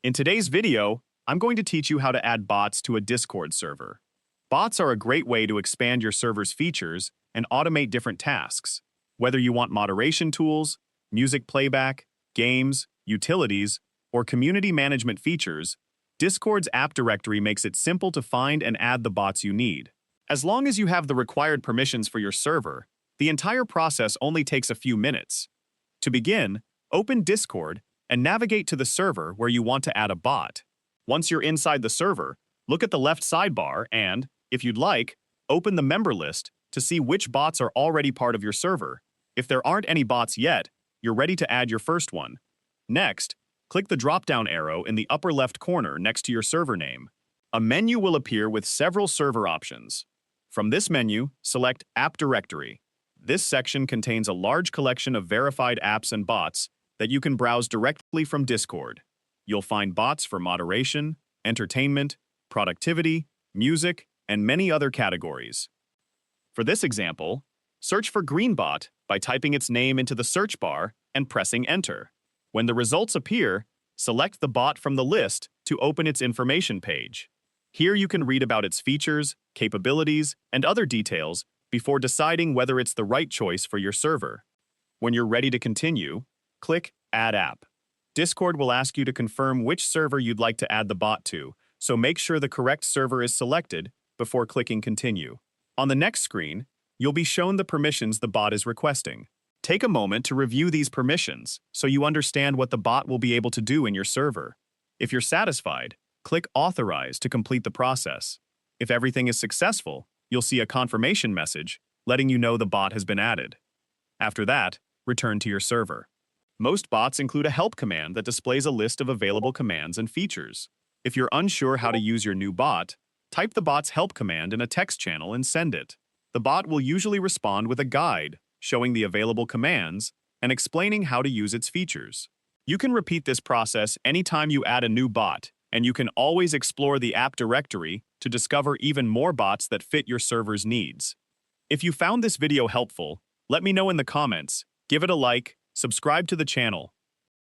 In today's video, I'm going to teach you how to add bots to a Discord server. Bots are a great way to expand your server's features and automate different tasks. Whether you want moderation tools, music playback, games, utilities, or community management features, Discord's app directory makes it simple to find and add the bots you need. As long as you have the required permissions for your server, the entire process only takes a few minutes. To begin, open Discord and navigate to the server where you want to add a bot. Once you're inside the server, look at the left sidebar and, if you'd like, open the member list to see which bots are already part of your server. If there aren't any bots yet, you're ready to add your first one. Next, click the drop-down arrow in the upper left corner next to your server name. A menu will appear with several server options. From this menu, select App Directory. This section contains a large collection of verified apps and bots that you can browse directly from Discord. You'll find bots for moderation, entertainment, productivity, music, and many other categories. For this example, search for Greenbot by typing its name into the search bar and pressing Enter. When the results appear, select the bot from the list to open its information page. Here you can read about its features, capabilities, and other details before deciding whether it's the right choice for your server. When you're ready to continue, click Add App. Discord will ask you to confirm which server you'd like to add the bot to, so make sure the correct server is selected before clicking Continue. On the next screen, you'll be shown the permissions the bot is requesting. Take a moment to review these permissions so you understand what the bot will be able to do in your server. If you're satisfied, click Authorize to complete the process. If everything is successful, you'll see a confirmation message letting you know the bot has been added. After that, return to your server. Most bots include a help command that displays a list of available commands and features. If you're unsure how to use your new bot, type the bot's help command in a text channel and send it. The bot will usually respond with a guide showing the available commands and explaining how to use its features. You can repeat this process anytime you add a new bot, and you can always explore the app directory to discover even more bots that fit your server's needs. If you found this video helpful, let me know in the comments, give it a like, subscribe to the channel,